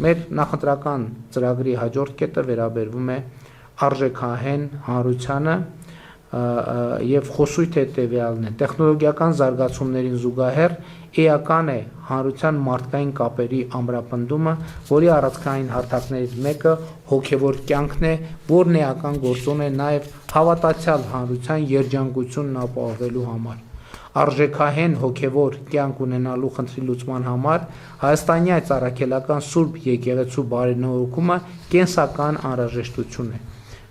Մեր նախընտրական ծրագրի հաջորդ կետը վերաբերվում է արժեքահեն հանրությանը եւ խոսույթ հետեւյալն է տեխնոլոգիական զարգացումներին զուգահեռ էական է հանրության մարդկային կապերի ամրապնդումը, որի առանցքային հարթակներից մեկը հոգեվոր կյանքն է, որն էական գործոն է նաեւ հավատացյալ հանրության երջանկությունն ապահովելու համար։ Արժեքահեն հոգեվոր կյանք ունենալու խնդրի լուծման համար հայաստանի այս առաքելական Սուրբ եկեղեցու բարենորոգումը կենսական անհրաժեշտություն է։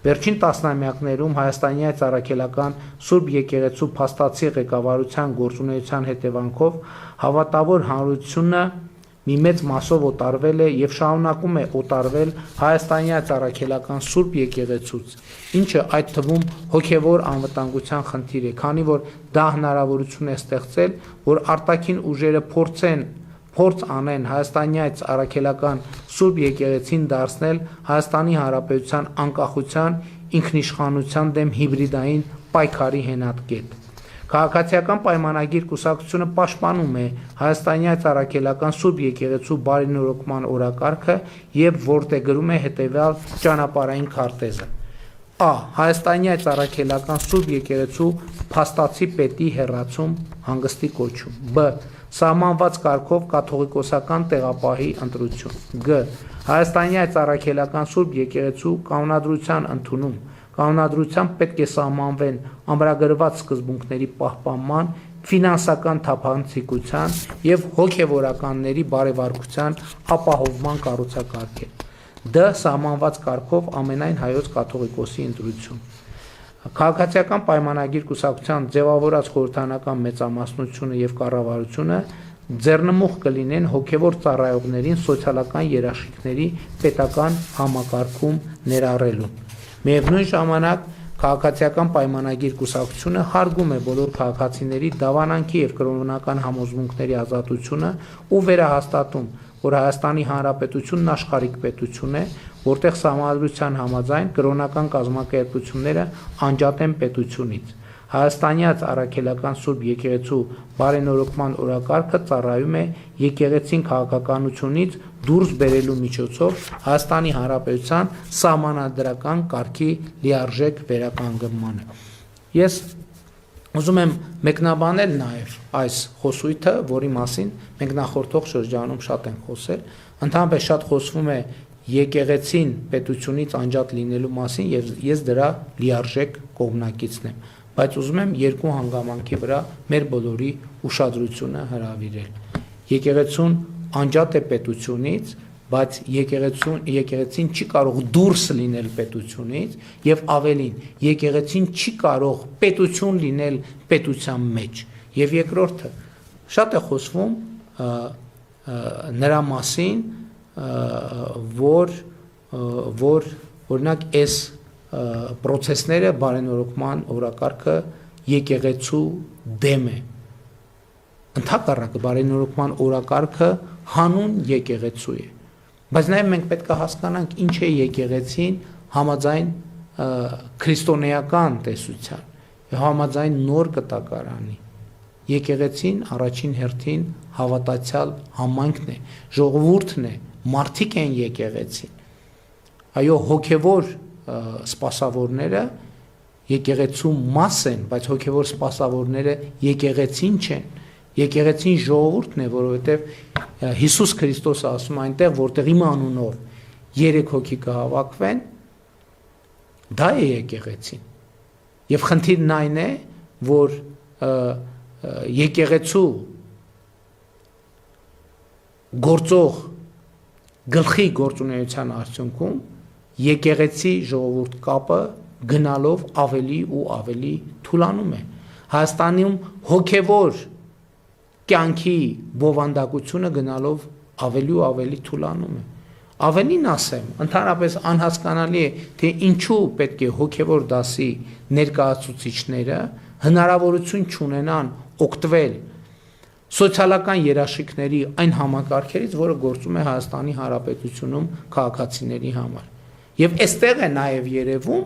Վերջին տասնամյակներում Հայաստանի այս առաքելական Սուրբ եկեղեցու փաստացի ղեկավարության գործունեության հետևանքով հավատավոր հանրությունը մի մեծ մասով օտարվել է եւ շարունակում է օտարվել Հայաստանի այս առաքելական Սուրբ եկեղեցուց, ինչը այդ թվում հոգեվոր անվտանգության խնդիր է, քանի որ դա հնարավորություն է ստեղծել, որ արտաքին ուժերը փորձ անեն Հայաստանի այս առաքելական Սուրբ եկեղեցին դարձնել Հայաստանի Հանրապետության անկախության, ինքնիշխանության դեմ հիբրիդային պայքարի հենատկետ։ Քաղաքացիական պայմանագիր կուսակցությունը պաշտպանում է Հայաստանի այս առաքելական Սուրբ եկեղեցու բարենորոգման օրակարգը եւ որտեղգրում է հետեւյալ ճանապարհային քարտեզը։ Ա. Հայաստանի այս առաքելական Սուրբ եկեղեցու փաստացի պետի հեռացում, հանգստի կոչում։ Բ. Սահմանված կարգով կաթողիկոսական տեղապահի ընտրություն։ Գ. Հայաստանի այս առաքելական Սուրբ եկեղեցու կանոնադրության ընդունում։ Կանոնադրությամբ պետք է սահմանվեն ամրագրված սկզբունքների պահպանման, ֆինանսական թափանցիկության եւ հոգեվորականների բարեվարկության ապահովման կառուցակարգեր։ Դ. Սահմանված կարգով ամենայն հայոց կաթողիկոսի ընտրություն։ Քաղաքացիական պայմանագիր կուսակցության ձևավորած խորհրդանական մեծամասնությունը եւ կառավարությունը ձեռնմուխ կլինեն հոգեվոր ծառայողներին սոցիալական երաշխիքների պետական համակարգում ներառելուն։ Միևնույն ժամանակ քաղաքացիական պայմանագիր կուսակցությունը հարգում է բոլոր քաղաքացիների դավանանքի եւ կրոնական համոզմունքների ազատությունը ու վերահաստատում, որ Հայաստանի Հանրապետությունն աշխարհիկ պետություն է, որտեղ սահմանադրության համաձայն կրոնական կազմակերպությունները անջատ են պետությունից։ Հայաստանի այս առաքելական Սուրբ եկեղեցու բարենորոգման օրակարգը ծառայում է եկեղեցին քաղաքականությունից դուրս բերելու միջոցով Հայաստանի Հանրապետության սահմանադրական կարգի լիարժեք վերականգնմանը։ Ես ուզում եմ մեկնաբանել նաև այս խոսույթը, որի մասին մենք նախորդող շրջանում շատ ենք խոսել, ընդհանրապես շատ խոսվում է եկեղեցին պետությունից անջատ լինելու մասին եւ ես դրա լիարժեք կողմնակիցն եմ, բայց ուզում եմ երկու հանգամանքի վրա մեր բոլորի ուշադրությունը հրավիրել։ Եկեղեցուն անջատ է պետությունից, բայց եկեղեցին չի կարող դուրս լինել պետությունից եւ ավելին, եկեղեցին չի կարող պետություն լինել պետության մեջ։ Եվ երկրորդը, շատ է խոսվում նրա մասին, որ օրինակ այս պրոցեսները բարենորոգման օրակարգը եկեղեցու դեմ է։ Ընդհակառակը բարենորոգման օրակարգը հանուն եկեղեցու է։ Բայց նաև մենք պետք է հասկանանք ինչ է եկեղեցին համաձայն քրիստոնեական տեսության, համաձայն նոր կտակարանի։ Եկեղեցին առաջին հերթին հավատացյալ համայնքն է, ժողովուրդն է, մարդիկ են եկեղեցին։ Այո, հոգևոր սպասավորները եկեղեցու մաս են, բայց հոգևոր սպասավորները եկեղեցին չեն։ Եկեղեցին ժողովուրդն է, որովհետև Հիսուս Քրիստոսը ասում է այնտեղ, որտեղ իմ անունով 3 հոգի կհավաքվեն, դա է եկեղեցին։ Եվ խնդիրն այն է, որ եկեղեցու գործող գլխի գործունեության արդյունքում եկեղեցի ժողովուրդ կապը գնալով ավելի ու ավելի թուլանում է։ Հայաստանում հոգևոր կյանքի բովանդակությունը գնալով ավելի ու ավելի թուլանում է։ Ավելին ասեմ, ընդհանրապես անհասկանալի է, թե ինչու պետք է հոգևոր դասի ներկայացուցիչները հնարավորություն չունենան օգտվել սոցիալական երաշխիքների այն համակարգերից, որը գործում է Հայաստանի Հանրապետությունում քաղաքացիների համար։ Եվ այստեղ է նաև երևում,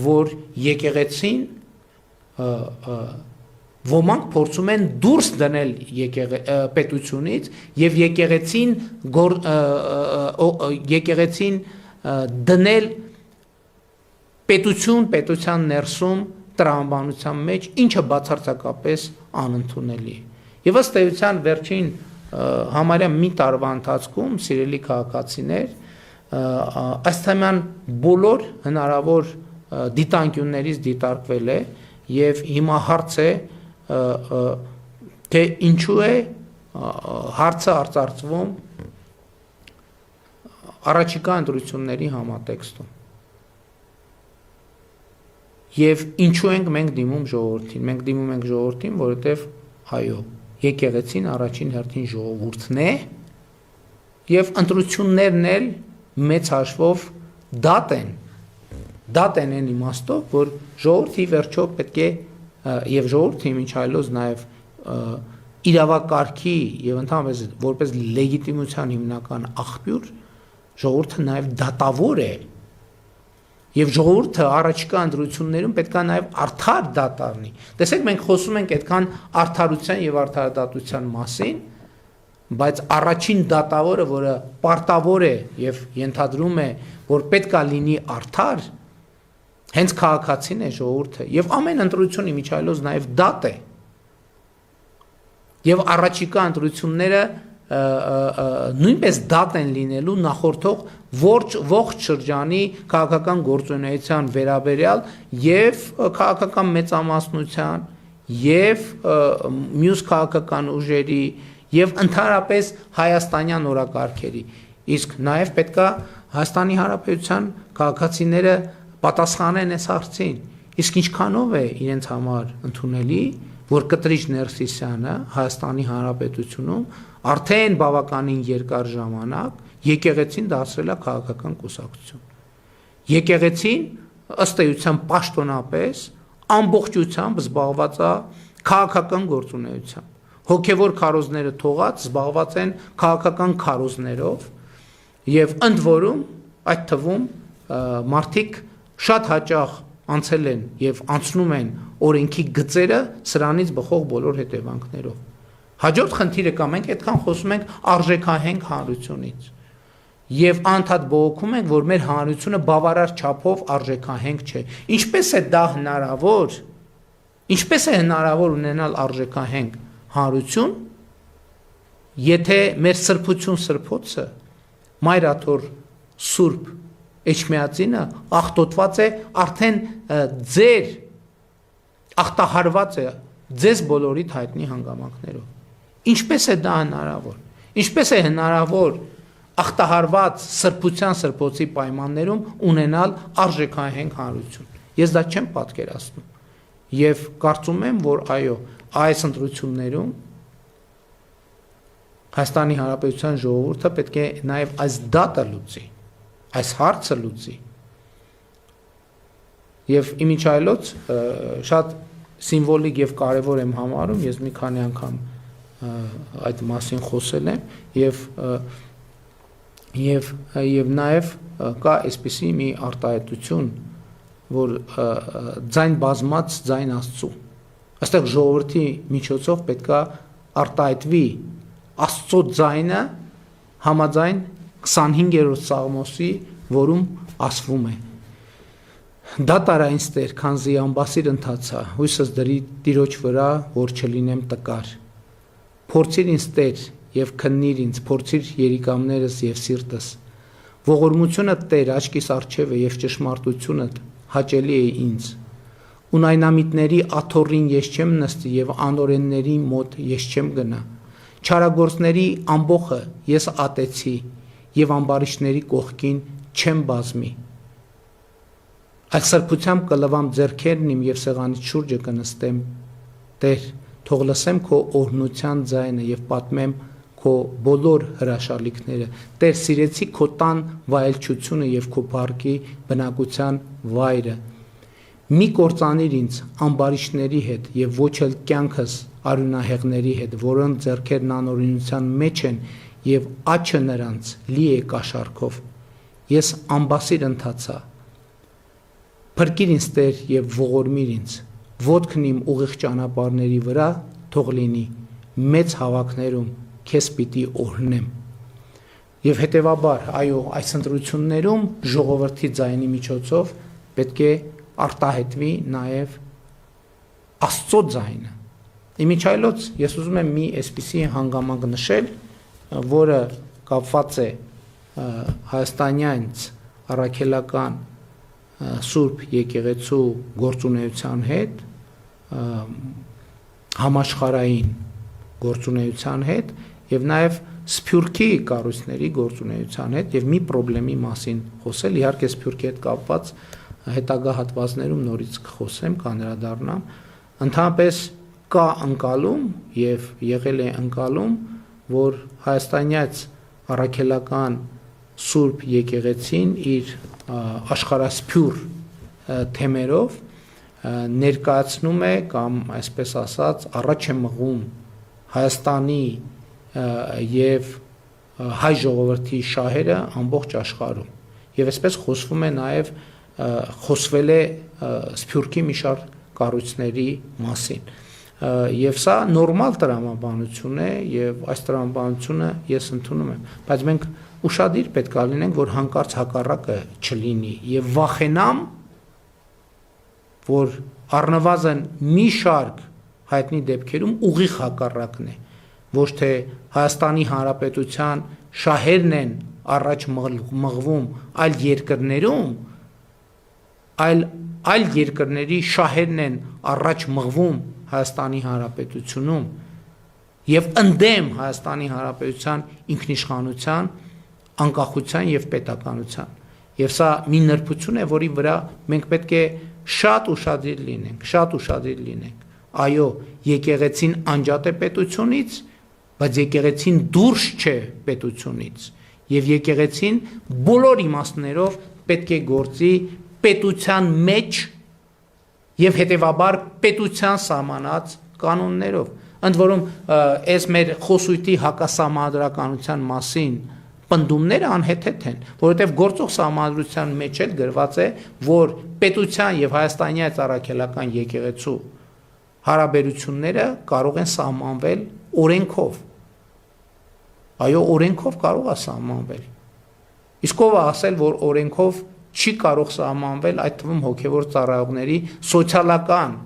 որ եկեղեցին Ոմանք փորձում են դուրս դնել պետությունից եւ եկեղեցին դնել պետության ներսում տրամաբանության մեջ, ինչը բացարձակապես անընդունելի է։ Եվ ըստ էության վերջին համարյա մի տարվա ընթացքում, սիրելի քաղաքացիներ, այս թեման բոլոր հնարավոր դիտանկյուններից դիտարկվել է եւ հիմա հարց է թե ինչու է հարցը արծարծվում առաջիկա ընտրությունների համատեքստում եւ ինչու ենք մենք դիմում ժողովրդին։ Մենք դիմում ենք ժողովրդին, որովհետեւ այո, եկեղեցին առաջին հերթին ժողովուրդն է եւ ընտրություններն էլ մեծ հաշվով դատ են այն իմաստով, որ ժողովրդի վերջո պետք է եւ ժողովրդի ինչ այլոց նաեւ իրավակարգի եւ ընդհանրապես որպես լեգիտիմության հիմնական աղբյուր ժողովուրդը նաեւ դատավոր է եւ ժողովուրդը առաջիկա ընտրություններում պետք է նաեւ արդար դատ առնի։ Տեսեք, մենք խոսում ենք այդքան արդարության եւ արդարադատության մասին, բայց առաջին դատավորը, որը պարտավոր է եւ ենթադրում է, որ պետք է լինի արդար, հենց քաղաքացին է, ժողովուրդը, եւ ամեն ընտրություն իմիջայլոց նաեւ դատ է։ Եվ առաջիկա ընտրությունները նույնպես դատ են լինելու նախորդող ողջ շրջանի քաղաքական գործունեության վերաբերյալ եւ քաղաքական մեծամասնության եւ մյուս քաղաքական ուժերի եւ ընդհանրապես հայաստանյան օրակարգերի։ Իսկ նաեւ պետքա Հայաստանի Հանրապետության քաղաքացիները պատասխանեն այս հարցին։ Իսկ ինչքանով է իրենց համար ընդունելի, որ Կտրիչ Ներսիսյանը Հայաստանի Հանրապետությունում արդեն բավականին երկար ժամանակ եկեղեցին դարձրել է քաղաքական կուսակցություն։ Եկեղեցին ըստ էության պաշտոնապես ամբողջությամբ զբաղված է քաղաքական գործունեությամբ։ Հոգևոր քարոզները թողած զբաղված են քաղաքական քարոզներով եւ ընդ որում այդ թվում մարդիկ շատ հաճախ անցել են եւ անցնում են օրենքի գծերը սրանից բխող բոլոր հետևանքներով։ Հաջորդ խնդիրը կա, մենք այդքան խոսում ենք արժեքահենք հանրությունից եւ անդադ բողոքում ենք, որ մեր հանրությունը բավարար չափով արժեքահենք չէ։ Ինչպես է դա հնարավոր ունենալ արժեքահենք հանրություն, եթե մեր սրբոցը Մայրաթոր Սուրբ Էջմիածինը աղտոտված է արդեն ձեր ախտահարված է ձեզ բոլորիդ հայտնի հանգամանքներով։ Ինչպես է դա հնարավոր։ Ինչպես է հնարավոր ախտահարված սրբության սրբոցի պայմաններում ունենալ արժեքահենք հանրություն։ Ես դա չեմ պատկերացնում։ Եվ կարծում եմ, որ այո, այս ընտրություններում Հայաստանի Հանրապետության ժողովուրդը պետք է նաև այս դատը լուծի, այս հարցը լուծի։ Եվ իմիջայլոց շատ սիմվոլիկ եւ կարեւոր եմ համարում, ես մի քանի անգամ այդ մասին խոսել եմ եւ նաեւ կա այսպիսի մի արտահայտություն, որ ձայն բազմած ձայն Աստծու։ Այստեղ ժողովրդի միջոցով պետքա արտահայտվի Աստծո ձայնը համաձայն 25-րդ Սաղմոսի, որում ասվում է. Դա տարա ինձ Տեր, քանզի ամբասիր ընթացա, հույսս դրի Տիրոջ վրա, որ չլինեմ տկար։ Փորձիր ինձ Տեր եւ քննիր ինձ, փորձիր երիկամներս եւ սիրտս։ Ողորմությունը Տեր աչքիս առջև է եւ ճշմարտությունը հաճելի է ինձ։ Ունայնամիտների աթոռին ես չեմ նստի եւ անօրենների մոտ ես չեմ գնա։ Չարագործների ամբոխը ես ատեցի եւ ամբարիշների կողքին չեմ բազմի։ Այդ սրբությամբ կլվամ ձեռքերն իմ եւ սեղանից շուրջը կնստեմ։ Տեր, թող լսեմ քո օրհնության ձայնը եւ պատմեմ քո բոլոր հրաշալիքները։ Տեր, սիրեցի քո տան վայելչությունը եւ քո փառքի բնակության վայրը։ Մի կործանիր ինձ ամբարիշների հետ եւ ոչ էլ կյանքս արյունահեղների հետ, որոնց ձեռքերն անօրինության մեջ են եւ աչքը նրանց լի է կաշառքով։ Ես ամբասիր ընթացա։ Փրկիր ինձ Տեր եւ ողորմիր ինձ, ոտքն իմ ուղիղ ճանապարհների վրա թող լինի, մեծ հավաքներում քեզ պիտի օրհնեմ։ Եվ հետևաբար, այո, այս ընտրություններում ժողովրդի ձայնի միջոցով պետք է արտահայտվի նաև Աստծո ձայնը։ Իմիջայլոց ես ուզում եմ մի այսպիսի հանգամանք նշել, որը կապված է հայաստանյանց առաքելական Սուրբ եկեղեցու գործունեության հետ, համաշխարհային գործունեության հետ եւ նաեւ Սփյուռքի կառույցների գործունեության հետ եւ մի խնդրի մասին խոսել, իհարկե Սփյուռքի հետ կապված հետագա հատվածներում նորից կխոսեմ, կանրադառնամ, ընդհանրապես կա ընկալում եւ եղել է ընկալում, որ հայաստանյաց առաքելական Սուրբ եկեղեցին իր աշխարհասփյուռ թեմերով ներկայացնում է կամ այսպես ասած առաջ է մղում Հայաստանի եւ հայ ժողովրդի շահերը ամբողջ աշխարհում եւ այսպես խոսվում է նաեւ խոսվել է Սփյուռքի մի շարք կառույցների մասին եւ սա նորմալ տրամաբանություն է եւ այս տրամաբանությունը ես ընդունում եմ, բայց մենք ուշադիր պետք է լինենք, որ հանկարծ հակառակը չլինի եւ վախենամ, որ առնվազն մի շարք հայտնի դեպքերում ուղիղ հակառակն է, ոչ թե Հայաստանի Հանրապետության շահերն են առաջ մղվում այլ երկրներում, այլ երկրների շահերն են առաջ մղվում Հայաստանի Հանրապետությունում եւ ընդդեմ Հայաստանի Հանրապետության ինքնիշխանության, անկախության եւ պետականության։ Եվ սա մի նրբություն է, որի վրա մենք պետք է շատ ուշադիր լինենք, Այո, եկեղեցին անջատ է պետությունից, բայց եկեղեցին դուրս չէ պետությունից։ Եվ եկեղեցին բոլոր իմաստներով պետք է գործի պետության մեջ եւ հետեւաբար պետության սահմանած կանոններով։ Ընդ որում, այս մեր խոսույթի հակասահմանադրականության մասին պնդումները անհեթեթ են, որովհետև գործող սահմանադրության մեջ էլ գրված է, որ պետության եւ հայաստանյաց առաքելական եկեղեցու հարաբերությունները կարող են սահմանվել օրենքով։ Այո, օրենքով կարող է սահմանվել։ Իսկ ով է ասել, որ օրենքով չի կարող սահմանվել այդ թվում հոգևոր ծառայողների սոցիալական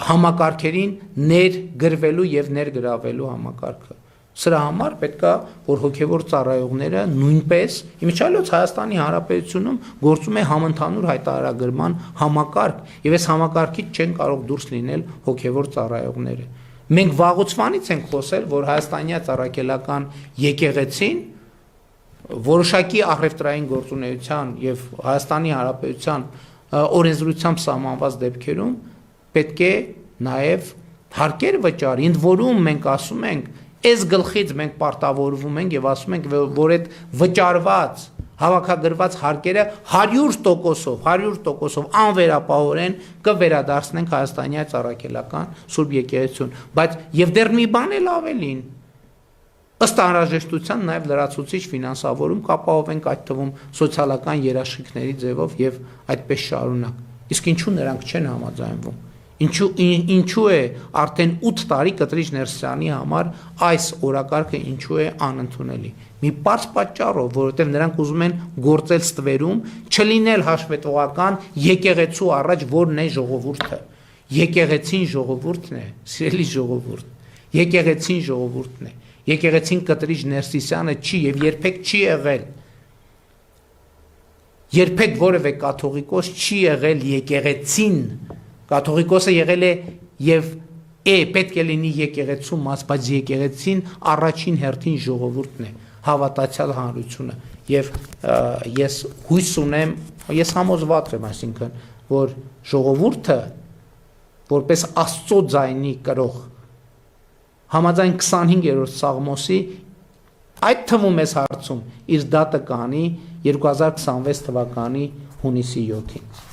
համակարգերին ներգրվելու եւ ներգրավելու համակարգը։ Սրա համար պետք է որ հոգևոր ծառայողները նույնպես իմիջիալոց Հայաստանի Հանրապետությունում գործում է համընդհանուր հայտարարագրման համակարգ եւ այս համակարգից չեն կարող դուրս լինել հոգևոր ծառայողները։ Մենք վաղուց ենք խոսել, որ հայաստանյաց առաքելական եկեղեցին որոշակի առևտրային գործունեության եւ Հայաստանի Հանրապետության օրենսդրությամբ սահմանված դեպքերում պետք է նաեւ հարկեր վճարի, ընդ որում մենք ասում ենք Այս գլխից մենք պարտավորվում ենք եւ ասում ենք, որ այդ վճարված, հավաքագրված հարկերը 100% անվերապահորեն կվերադարձնենք հայաստանյաց առաքելական Սուրբ եկեղեցուն, բայց եւ դեռ մի բան էլ ավելին, ըստ անհրաժեշտության նաեւ լրացուցիչ ֆինանսավորում կապահովենք այդ թվում սոցիալական երաշխիքների ձևով եւ այդպես շարունակ։ Իսկ ինչու նրանք չեն համաձայնվում։ Ինչու է արդեն 8 տարի Կտրիչ Ներսյանի համար այս օրակարգը ինչու է անընդունելի։ Մի պարզ պատճառով, որովհետև նրանք ուզում են գործել ստվերում, չլինել հաշվետվողական եկեղեցու առաջ, որն է ժողովուրդը։ Եկեղեցին ժողովուրդն է, սիրելի ժողովուրդ։ Եկեղեցին ժողովուրդն է։ Եկեղեցին Կտրիչ Ներսիսյանը չի եւ երբեք չի եղել։ Երբեք որևէ կաթողիկոս չի եղել եկեղեցին Կաթողիկոսը եղել է եւ պետք է լինի եկեղեցու մաս, բայց եկեղեցին առաջին հերթին ժողովուրդն է, հավատացյալ հանրությունը եւ ես հույս ունեմ, ես համոզված եմ, այսինքն, որ ժողովուրդը որպես Աստծո ձայնի կրող համաձայն 25-րդ Սաղմոսի այդ թվում էս հարցում իր դատը կանի 2026 թվականի հունիսի 7-ին